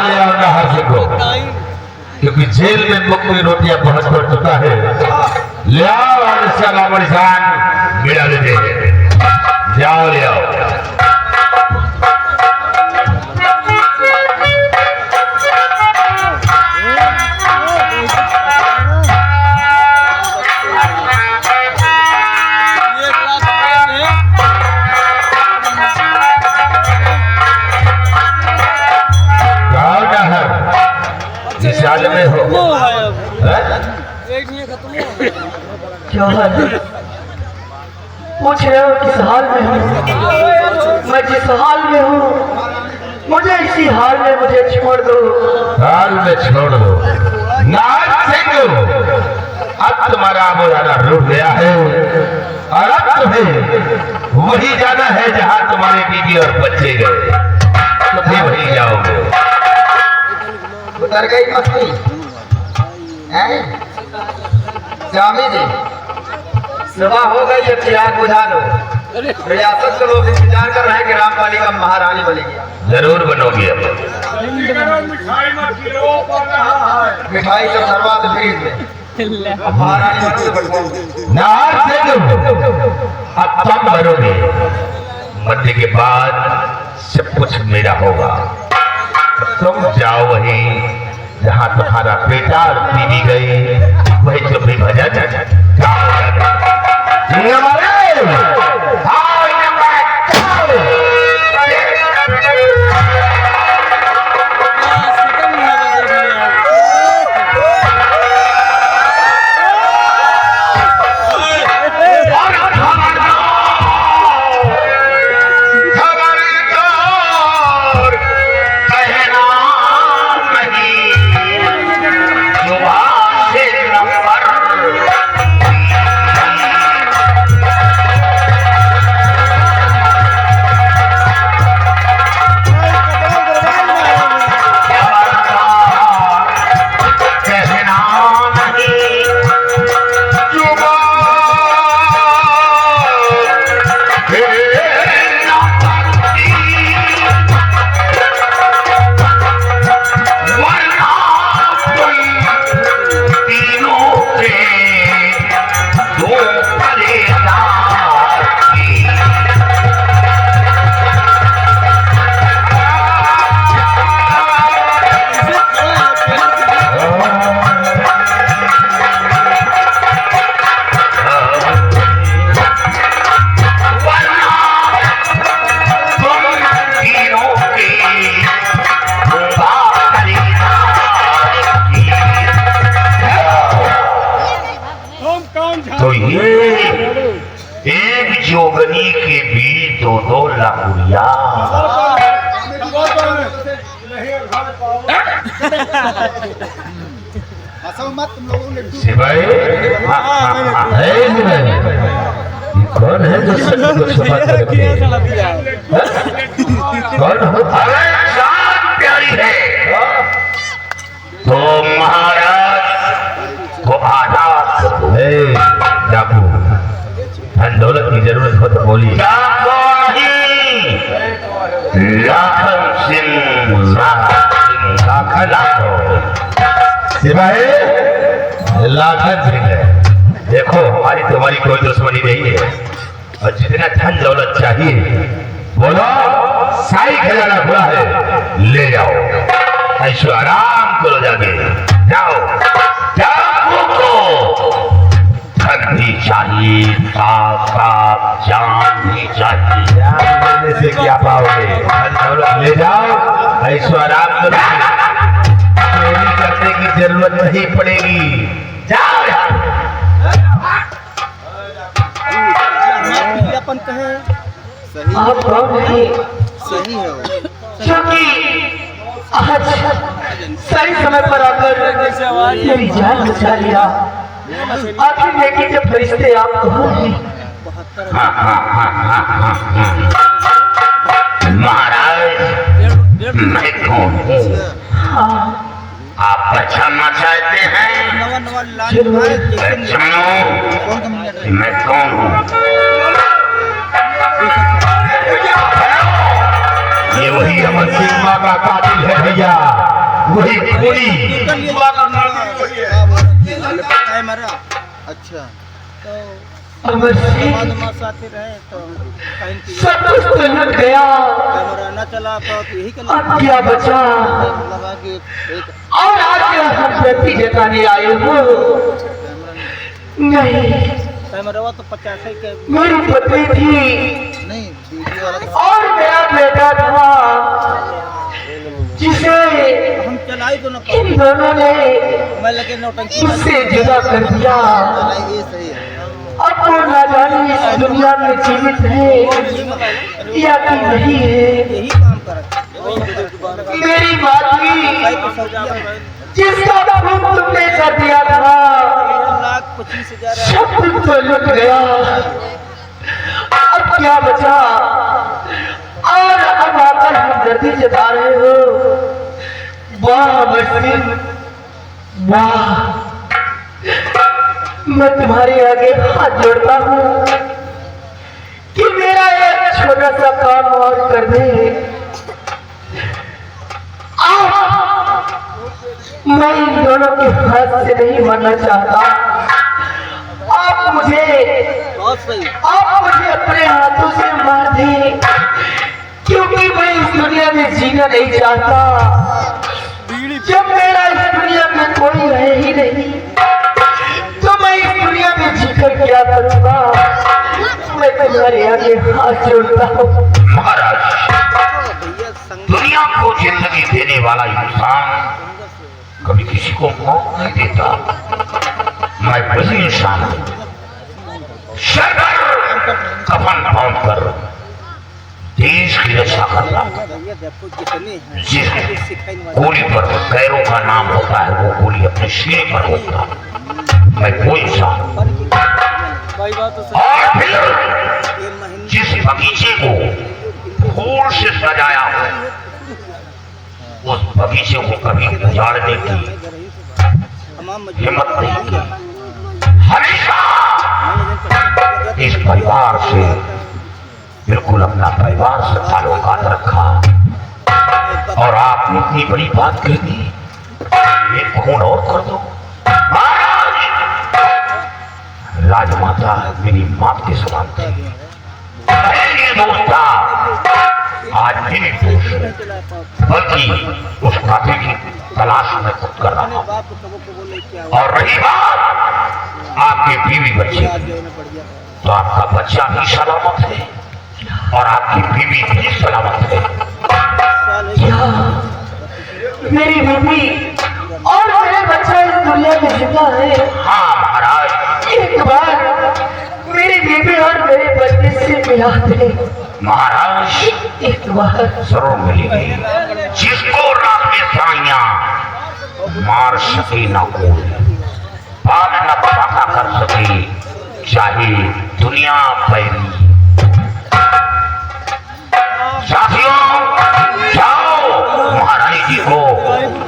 ले आओ नहर से को, क्योंकि जेल में मुख्य रोटियां बहुत पड़ चुका है। ले आओ और इसका नाम निशान मिला लेते हैं। जाओ ले आओ। में हो क्या है? पूछ रहे हो किस हाल में हूँ? मैं जिस हाल में हूँ मुझे इसी हाल में मुझे छोड़ दो। हाल में छोड़ दो नाच से दो। अब तुम्हारा मुरादा रुक गया है और अब तुम्हें वही जाना है जहाँ तुम्हारे बीवी और बच्चे गए, तुम भी वही जाओगे। उतर गई मछली स्वामी जी, सुबह हो गई, हथियार बुझा लो। रियासत के लोग इंतजार कर रहे हैं कि रामपाली का महारानी बनेगी। जरूर बनोगे। अब मिठाई सब धरवा दो फ्रीज में, महारानी नार से अब तुम बनोगे। मरने के बाद सब कुछ मेरा होगा। तुम जाओ वहीं जहाँ तुम्हारा बेटा और बीवी गई, वही तुम भी भजा जा। तो ये एक जोगनी के बीच दो लकुड़िया। सिवाय कौन है जो सबको छुपा कर रखती है? कौन हो? अरे जान प्यारी है तो महाराज को आजाद है। डाकू धन दौलत की जरूरत हो तो बोलिए। सिवाय लाखन सिंह है। देखो हमारी तुम्हारी कोई दुश्मनी नहीं है और जितना धन दौलत चाहिए बोलो, साई खजाना खुला है, ले जाओ। ऐशो आराम करो, जाके जाओ। डाकू को धन भी चाहिए, जान भी चाहिए। जान लेने से क्या पाओगे? धन दौलत ले जाओ, ऐशो आराम करो, चोरी करने की जरूरत नहीं पड़ेगी। जाओ यार। आप कौन है? सही है क्योंकि आज सही समय पर आकर मेरी जान बचा लिया। आखिर लेकिन जब फरिश्ते आप कौन हैं? महाराज मैं कौन हूँ? आप पहचानना चाहते हैं? पहचानो मैं कौन हूँ। ये वही अमर सिंह का कातिल है भैया। वही खूनी। अच्छा तो अमर सिंह हमारे साथ ही रहे तो सब कुछ तो लुट गया, कैमरा न चला पाओ तो यही कर अब क्या बचा? लगा कि एक और आज हम प्रति जताने आए हो। नहीं, कैमरा तो 50 के मेरी पत्नी थी नहीं वीडियो वाला तो और मेरा बेटा था, जिसे हम चलाई तो न इन दोनों ने मैं लगे नौटंकी मुझसे जुदा कर दिया। चलाई ये सही है। अब वो ना जाने इस दुनिया में जीवित है या कि नहीं है। यही काम कर मेरी माँ थी जिसका खून तुमने कर दिया था, 1,25,000 सब कुछ तो लुट गया, अब क्या बचा? और अब आकर हमदर्दी जता रहे हो। वाह अमर सिंह, वाह, मैं तुम्हारे आगे हाथ जोड़ता हूँ कि मेरा एक छोटा सा काम और कर दे। मैं इन दोनों के हाथ से नहीं मरना चाहता। आप मुझे अपने हाथों से मार दें, क्योंकि मैं इस दुनिया में जीना नहीं चाहता। जब मेरा इस दुनिया में कोई है ही नहीं, तो मैं इस दुनिया में जीकर क्या करूँगा? मैं तुम्हारे आगे हाथ जोड़ता हूँ। महाराज, दुनिया को जिंदगी देने वाला इंसान कभी किसी को मौत नहीं देता। मैं वही इंसान हूँ, सर पर कफन बांध कर देश की रक्षा करता हूँ। जिस गोली पर गैरों का नाम होता है, वो गोली अपने सिर पर होता है। मैं वो इंसान हूँ। और फिर जिस बगीचे को फूल से सजाया हो, उस बगीचे को कभी उजाड़ने की हिम्मत नहीं की। हमेशा इस परिवार से, बिल्कुल अपना परिवार से ताल्लुकात रखा। और आपने इतनी बड़ी बात कह दी, एक खून और कर दो। महाराज, राजमाता मेरी मां के समान थी, दोस्त था, आज भी निर्दोष है, बल्कि उस कातिल की तलाश में खुद कर रहा हूं। और रही बात आपके बीवी बच्चे की, तो आपका बच्चा भी सलामत है और आपकी बीवी भी सलामत है। क्या मेरी बीवी और मेरा बच्चा इस दुनिया में जिंदा है? हाँ महाराज। एक बार मेरी बीवी और मेरे बच्चे से मिला दे महाराज, एक बार जरूर मिलेगी। जिसको रात में साइयां मार सके ना कोई, बात न पता कर सके, चाहे दुनिया पैरी। साथियों, जाओ महारानी जी को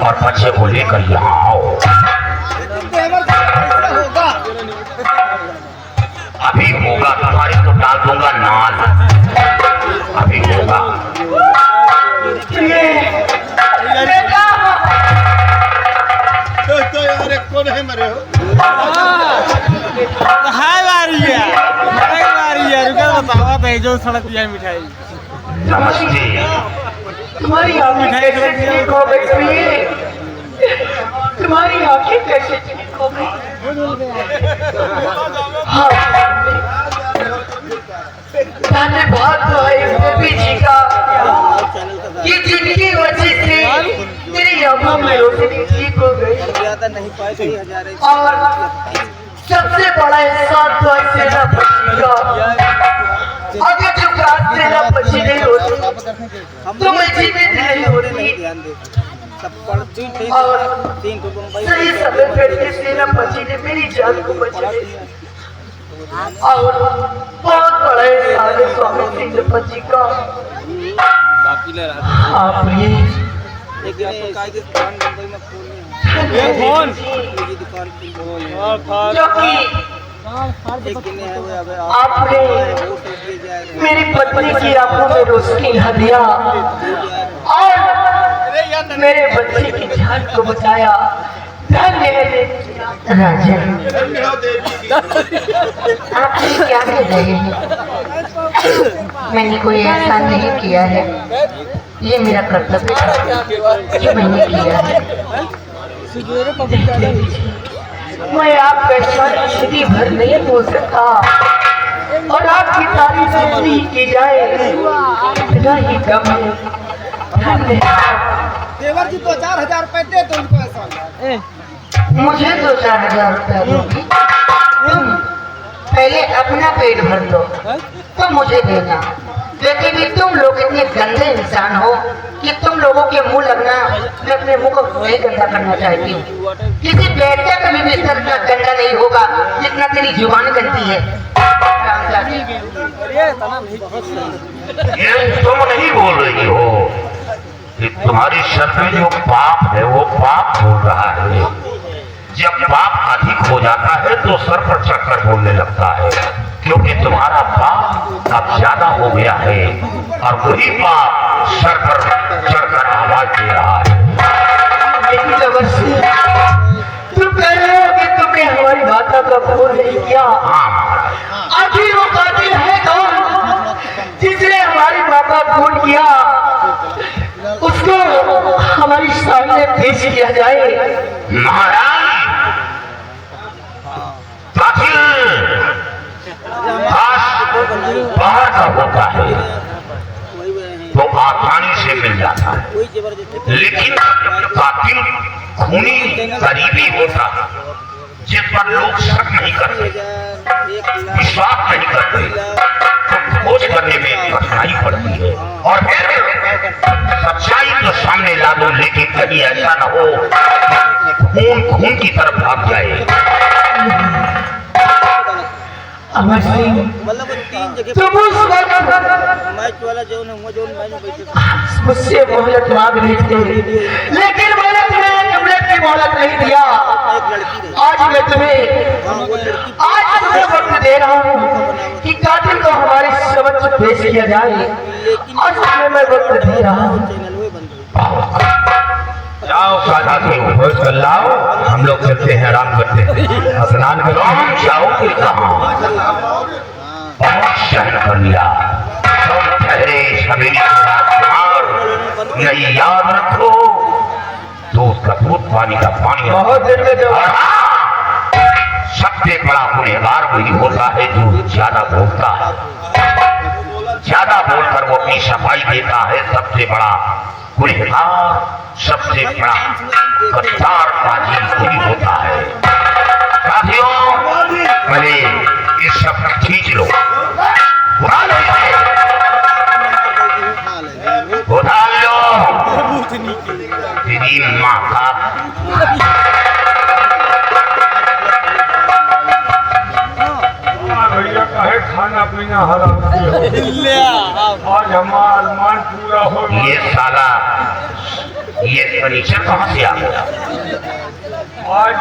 और बच्चे को लेकर यहाँ आओ। अभी होगा, तुम्हारे तो डाल दूंगा नाल, अभी होगा। तो यार कौन है मरे हो? हाय मारिया रुका बतावा था जो सड़क दिया मिठाई। नमस्ते। तुम्हारी आंखें कैसे ठीक हो गई? तुम्हारी आंखें कैसे ठीक हो गई? हाँ, धन्यवाद देवी जी का, ये जिनकी वजह से मेरी आंखों में रोशनी ठीक हो गई। नहीं पाए तो 1000 और सबसे बड़ा एहसान तो ऐसे ना बचेगा। अगर जो रात से ना बची नहीं होती तो मैं जीवित नहीं होती। ध्यान दे सब पढ़ती थी और 3 तो मुंबई सही समय पर किसी ना बची ने मेरी जान को बचाई। और बहुत बड़ा एहसान है स्वामी सिंह बची का। बाकी ले रहा आप ये एक दिन आपको काय की दुकान मुंबई में खोलनी है। फोन की दुकान की जो कि एक दिन है वो अब आपने वो तो दिए जाएगा। मेरी पत्नी की आंखों में रोशनी ला दिया और मेरे बच्चे की जान जान को बचाया। धन्य है देवी। राजा आप ये क्या कर रहे हैं? मैंने कोई ऐसा नहीं किया है, ये मेरा कर्तव्य है जो मैंने किया है। मैं आपका शादी भर नहीं बोल सकता और आपकी तारीफ जितनी की जाए इतना ही कम है। धन्यवाद। देवर जी 2-4 हज़ार रुपए दे तो उनको ऐसा मुझे तो 4,000 रुपया दोगी? तुम पहले अपना पेट भर लो तो मुझे देना। लेकिन भी तुम लोग इतने गंदे इंसान हो कि तुम लोगों के मुंह लगना, मैं अपने मुंह को नहीं गंदा करना चाहती हूँ। किसी बेटे का भी बिस्तर इतना गंदा नहीं होगा जितना तेरी जुबान गंदी है। ये तुम नहीं बोल रही हो कि तुम्हारी सर में जो पाप है वो पाप बोल रहा है। जब पाप अधिक हो जाता है तो सर पर चढ़कर बोलने लगता है, क्योंकि तुम्हारा पाप अब ज्यादा हो गया है और वही पाप सर पर चढ़कर आवाज दे रहा है। लेकिन अवश्य तुम कह रहे हो कि तुमने हमारी माता का खून नहीं किया। आखिर वो कातिल है कौन जिसने हमारी माँ का खून किया? उसको हमारी सामने पेश किया जाए। महाराज बाहर का होता है तो आसानी से मिल जाता है, लेकिन कातिल खूनी करीबी होता जिस पर लोग शक नहीं करते, विश्वास नहीं करते, तो खोज करने में कठिनाई पड़ती है। और फिर सच्चाई तो सामने ला दो, लेकिन कहीं ऐसा न हो खून खून की तरफ भाग जाए। अमर सिंह मतलब 3 जगह तुम उस वक्त मैच वाला जो मैंने बैठे मुझसे मोहलत मांग रहे थे, लेकिन मैंने तुम्हें एक मिनट की मोहलत नहीं दिया। आज मैं तुम्हें वक्त दे रहा हूँ कि कातिल को हमारे समक्ष पेश किया जाए। आज तुम्हें मैं वक्त दे रहा हूँ। चैनल हुए बंद जाओ साधा के खोज कर लाओ, हम लोग चलते हैं, आराम करते हैं, स्नान करो। हम जाओगे कहाँ? बहुत शहर कर लिया, तुम ठहरे सवेरे नहीं याद रखो, दूध का दूध पानी का पानी। बहुत दिन में जो सबसे बड़ा गुनहगार वही होता है जो ज्यादा बोलता है। ज्यादा बोलकर वो अपनी सफाई देता है। सबसे बड़ा गुनहगार, सबसे बड़ा गद्दार काजी वही होता है। साथियों, पहले इस सब खींच लो, उठा लो इसे, उठा लो तेरी माँ का। भैया कहे खाना पीना हराम आज हमारा अरमान पूरा हो गया। ये साला ये फर्नीचर कहाँ से आ गया? आज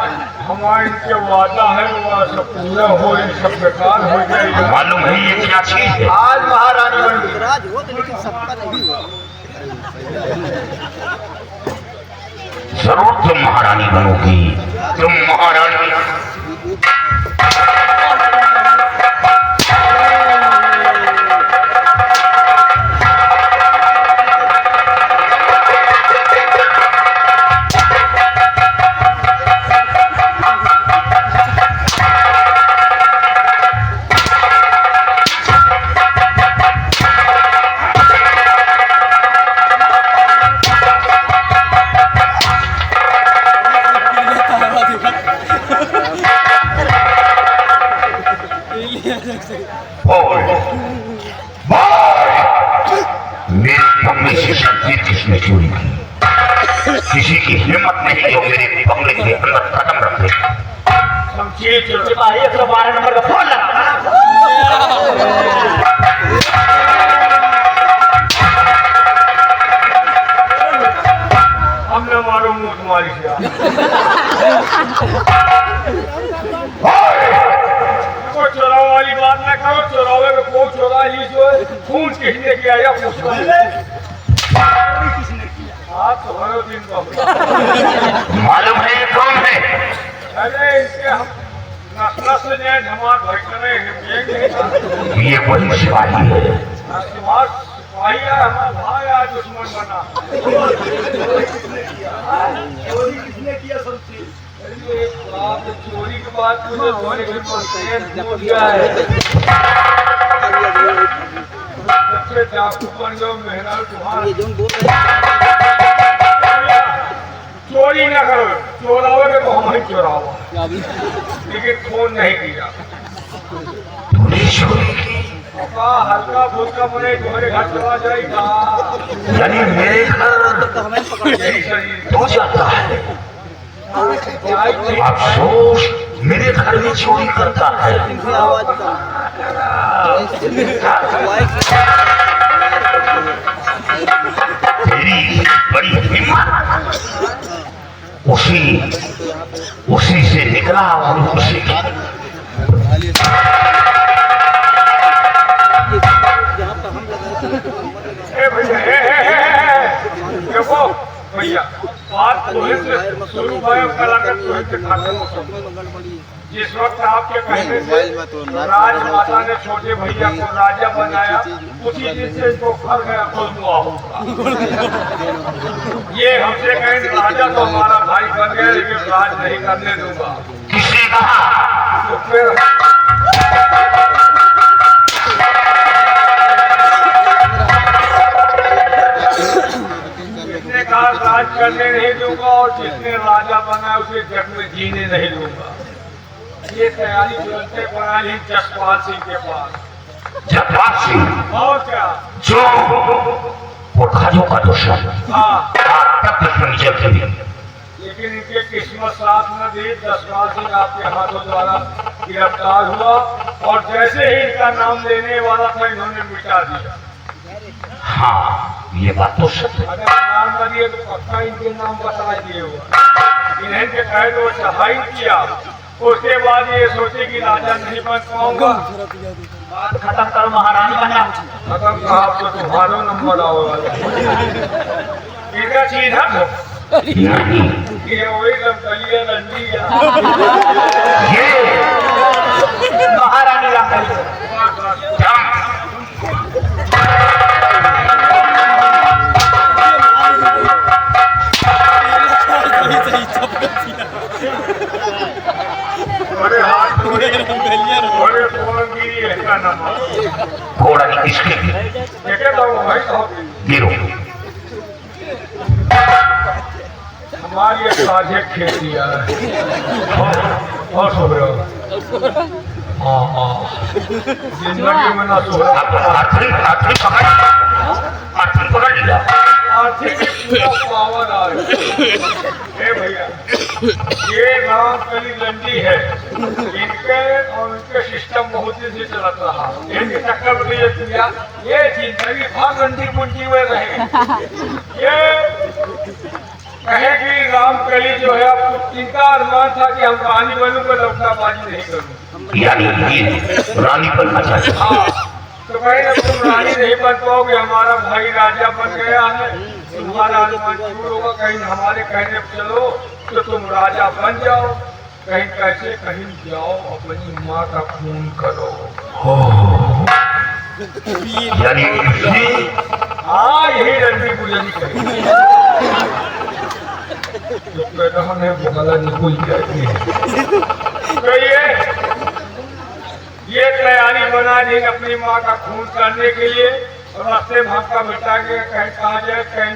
हमारे इनके वादा है वो सब पूरा हो, सब बेकार हो जाएगा। मालूम है ये क्या चीज है? आज महारानी बन राज हो तो लेकिन सबका नहीं हुआ। जरूर तुम महारानी बनोगी, तुम महारानी। मेरे बंगले से शक्ति किसने चोरी की? किसी की हिम्मत नहीं जो मेरे बंगले के अंदर कदम रखे। सिपाही 112 नंबर का फोन लगा। हमने मारो मुंह तुम्हारी से चोराव वाली बात न करो। चोरावे में कोई चोरा ही जो है खून किसने किया या पूछो। बात तो हर दिन का मालूम है ये कौन है? अरे इसके हम नस्ल से जो जमात भटकने ये वही सिपाही है। सिपाही है, हमारा भाई आज दुश्मन बना। चोरी किसने किया सबसे? चोरी के बाद मुझे धोने के सबसे डाकू बन जाओ मेहनत तुम्हारा। चोरी ना करो, चोराओगे तो हम ही चोराओ, लेकिन खून नहीं किया। हल्का फुल्का बने तुम्हारे घर चला जाएगा। यानी मेरे घर यही शरीर हो जाता है। अफसोस मेरे घर में चोरी करता है। तेरी बड़ी हिम्मत, उसी से निकला और उसी देखो भैया, बात शुरू जिस वक्त आपके कहने से राजमाता ने छोटे भैया को राजा बनाया, उसी दिन से इसको घर गया खुशनुमा होगा। ये हमसे कहें राजा तो हमारा भाई बन गया, लेकिन राज नहीं करने दूंगा। किसने कहा? तो फिर जिसने कहा राज करने नहीं दूंगा, और जिसने राजा बना उसे जग में जीने नहीं दूंगा। ये तैयारी चलते पड़ा ही जसपाल सिंह के पास। जसपाल सिंह और क्या? जो पुरखाजों का दुश्मन, हाँ, तक दुश्मनी चलती है। लेकिन इनके किस्मत साथ न दी। जसपाल सिंह आपके हाथों द्वारा गिरफ्तार हुआ, और जैसे ही इनका नाम लेने वाला था इन्होंने मिटा दिया। हाँ, ये बात तो सत्य। अगर नाम न दिए तो पक्का इनके नाम बता दिए हुआ। इन्हें के कहे तो चढ़ाई किया, उसके बाद ये सोचे कि राजा नहीं बन पाऊंगा। बात खत्म करो, महारानी बना। खत्म कहा तो तुम्हारा नंबर आओगा। इनका चीज है ये वही लमकलिया रंडी है। ये महारानी राम बड़े हाथ बड़े फोरंगिरी है का नंबर। थोड़ा इसके देखे तो भाई साहब गिरो। हमारी एक साझे खेती है और सो रहे हो। हाँ, जिंदगी में ना सो रहा। आखिरी पकड़ लिया। आर्थिक पावर आ रही है भैया। ये रामकली लंडी है, इनके और इनके सिस्टम बहुत दिन से चलत रहा। इनके चक्कर में ये किया, ये जिंदगी भर लंडी कुंडी में रहे। ये कहे कि रामकली जो है, अब इनका अरमान था कि हम रानी बनूं पर लौटाबाजी नहीं करूं। यानी ये रानी बनना चाहते। हाँ, तो कहीं ना तुम रानी नहीं बन पाओगे, हमारा भाई राजा बन गया है, तुम्हारा अनुमान दूर होगा। कहीं हमारे कहने पर चलो तो तुम राजा बन जाओ, कहीं कैसे कहीं जाओ, अपनी माँ का खून करो। यानी हाँ, यही रणबीर गुजरी कही। तो कहता है भगला निकुल जाती है। तो ये तैयारी बना दी अपनी माँ का खून करने के लिए, और रास्ते भाग मिटा के कहीं कहा जाए, कहीं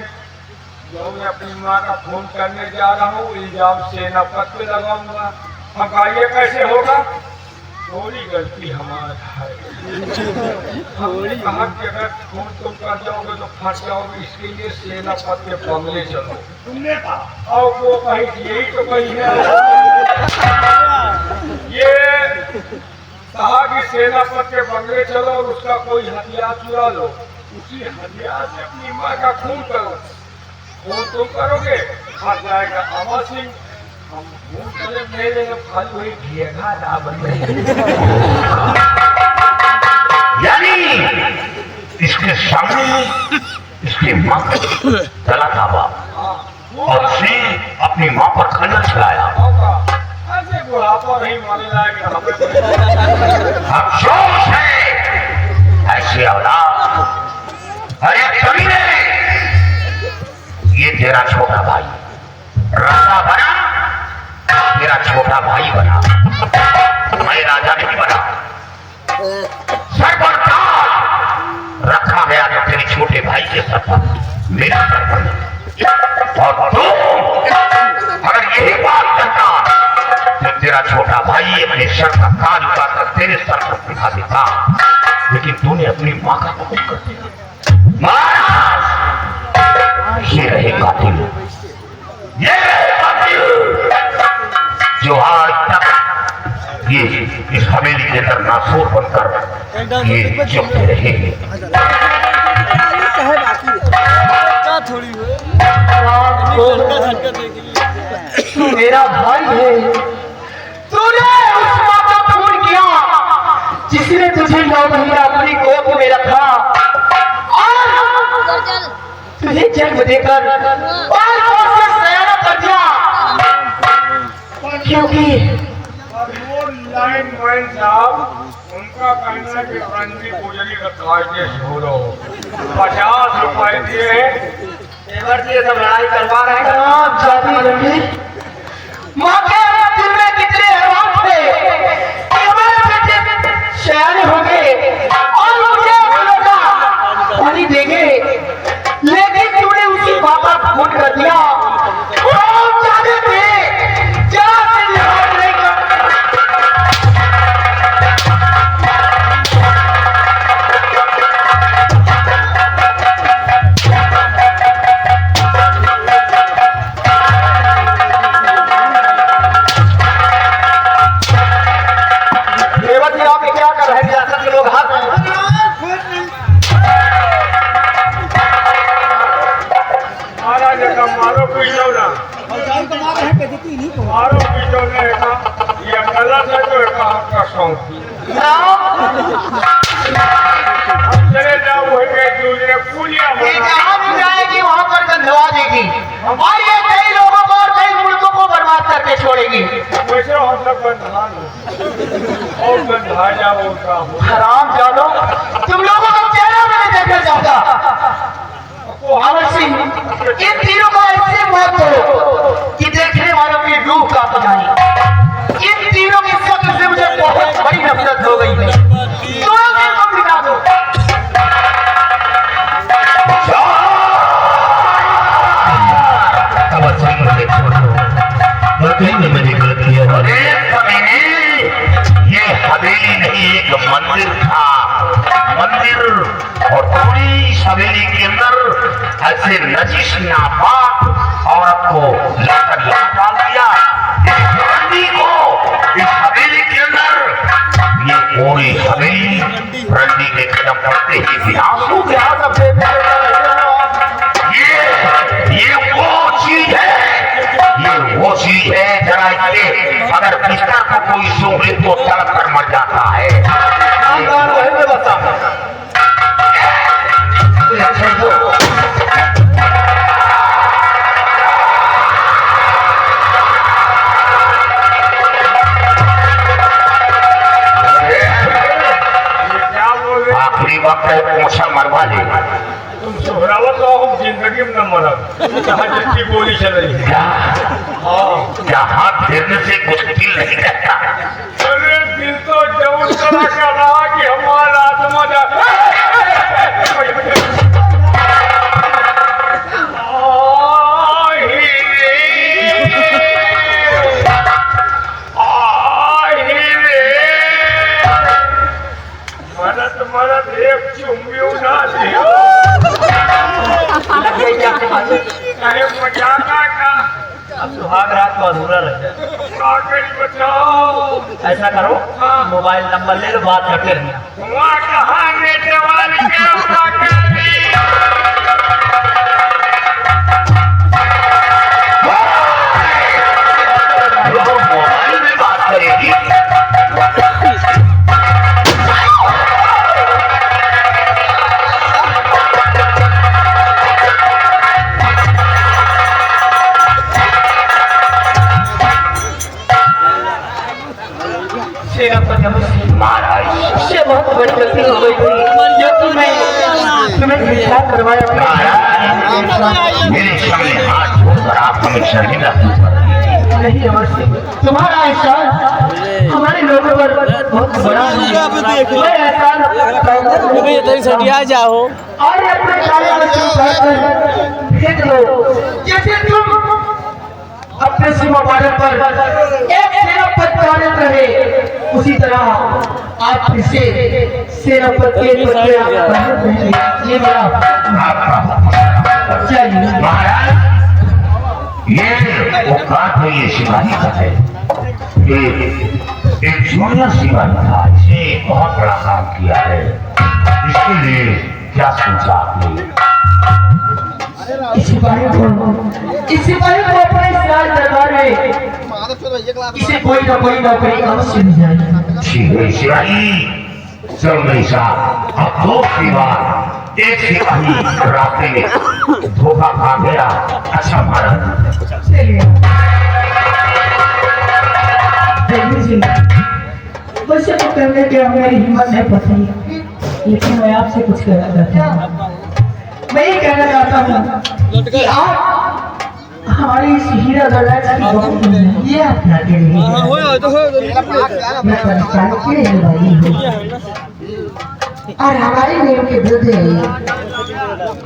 जो मैं अपनी माँ का खून करने जा रहा हूँ, इल्जाम सेनापति पे लगाऊंगा। हम कहा ये कैसे होगा? थोड़ी गलती हमारा है। हमने कहा कि अगर खून तुम कर जाओगे तो फंस जाओगे, इसके लिए सेनापति के बंगले चलो। तुमने कहा, और वो कही यही तो कही है। ये कहा कि सेनापति के बंगले चलो और उसका कोई हथियार चुरा लो, उसी हथियार से अपनी माँ का खून करो। खून तुम करोगे, फंस जाएगा अमर सिंह। हम खून करे नहीं लेंगे, फल हुई घेघा ना बन यानी इसके सामने इसके माँ तला काबा और उसे अपनी माँ पर खंजर चलाया। ऐसे बुढ़ापा नहीं माने लायक अफसोस है ऐसे औलाद। अरे कमीने, ये तेरा छोटा भाई राजा बना, तेरा छोटा भाई बना, मैं राजा नहीं बना। सर पर ताज रखा गया तो तेरे छोटे भाई के सर पर, मेरा सर पर नहीं। और तू अगर यही बात करता तो तेरा छोटा भाई अपने सर का ताज उतारकर तेरे सर पर दिखा देता, लेकिन तूने अपनी माँ का कबूल कर दिया। महाराज, ये रहे कातिल, ये रहे कातिल जो आज तक ये इस हवेली के अंदर नासूर बनकर ये चुपते रहे। कहे बाकी क्या थोड़ी हुए तू मेरा भाई है। तूने उस माँ का खून किया जिसने तुझे 9 महीना अपनी गोद में रखा और तुझे जन्म देकर से सयाना कर दिया। क्योंकि लाइन मैन साहब, उनका कहना है कि रंजी गुजरी का कायदे छोड़ो, 50 रुपए दिए सब लड़ाई करवा रहे हैं। आप जाती रही माँ के दिल में कितने हराम थे कि हमारे बेटे शयाने हो गए और मुझे लगा पानी देंगे, लेकिन तूने उसी माँ का खून कर दिया। वो जाने थे जरा से लिहाज नहीं कर। मारो पीछो ना, मारो पीछो ने ये गलत है तो एक आपका शौक। चले जाओ वही के दूसरे पुलिया जहाँ भी जाएगी वहाँ पर गंधवा देगी और ये कई लोगों को और कई मुल्कों को बर्बाद करके छोड़ेगी। वैसे हम सब बंधा लो और बंधा जाओ उनका हराम जानो, तुम लोगों का चेहरा मैंने देखना चाहता। अमर सिंह, इन तीनों को ऐसे मौत दो कि देखने वालों की रूह कांप जाए। इन तीनों की शक्ल से मुझे बहुत बड़ी नफरत हो गई है। दोनों को मिटा दो। में मैंने गलत किया। अरे ये हवेली नहीं, एक मंदिर था, मंदिर। और पूरी इस हवेली के अंदर ऐसे नजिश नापाक औरत को लाकर यहाँ डाल दिया। इस रंडी को इस हवेली के अंदर, ये पूरी हवेली रंडी के कदम पड़ते ही विनाश हो गया। ये वो चीज है, ये वो चीज है जरा इससे अगर बिस्तर को कोई सूंघे तो तड़प कर मर जाता है। आखिरी वक्त है, पोछा मरवा ले। तुम सुहरावत हो, हम जिंदगी में न मरब जहाँ जितनी गोली चल रही है। जहाँ फिरने से कुछ दिल नहीं रहता। अरे दिल तो जब उस तरह का रहा कि हमारा आत्मा जा मरद एक चुम्बियों ना दिया मजाका का सुहाग रात को अधूरा रह जाए। बचाओ। ऐसा करो, मोबाइल नंबर ले लो, बात करते रहना। वहाँ कहाँ नेटवाली मोबाइल में बात करेगी। महाराज मुझसे बहुत बड़ी गलती हो गई थी जो कि मैं तुम्हें गिरफ्तार करवाया महाराज मेरे सामने हाथ छोड़कर आप हमें शर्मिंदा नहीं अमर सिंह, तुम्हारा एहसान हमारे लोगों पर बहुत बड़ा है। मैं एहसान सटिया जाओ और अपने काले बच्चों पर फेंक दो। जैसे तुम अपने सीमा पार पर एक सेनापति तारीफ रहे, उसी तरह आप फिर से सेनापति के पत्ते ये मेरा चलिए महाराज ये औकात है, ये सिपाही का है। एक जूनियर सिपाही था, इसने बहुत बड़ा काम किया है। इसके लिए क्या सोचा आपने? इस सिपाही को अपने इस राज दरबार में इसे कोई ना कोई नौकरी अवश्य मिल जाएगी। ठीक है सिपाही, चलो मेरे साथ। अब दो बार एक सिपाही रास्ते में धोखा खा गया। अच्छा महाराज चलिए देवी जी, वैसे तो करने के मेरी हिम्मत नहीं पड़ती, लेकिन मैं आपसे कुछ कहना चाहता हूँ। मैं ये कहना चाहता हूँ कि आप हमारी इस हीरा गलाज की बहुत ये आप क्या कह रहे हैं? मैं परेशान के लिए भाई हूँ और हमारे नियम के विरुद्ध है।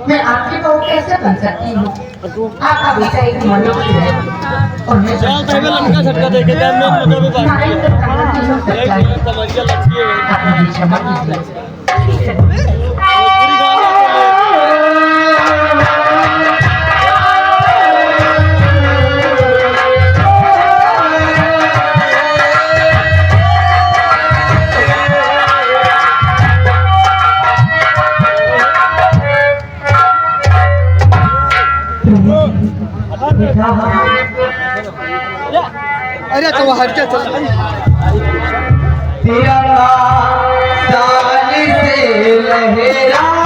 मैं आपकी बहू कैसे बन सकती हूँ? आपका बेटा एक मनुष्य है और मैं आप मुझे क्षमा कीजिए। अरे तो हट जा चल तेरा साल से लहरा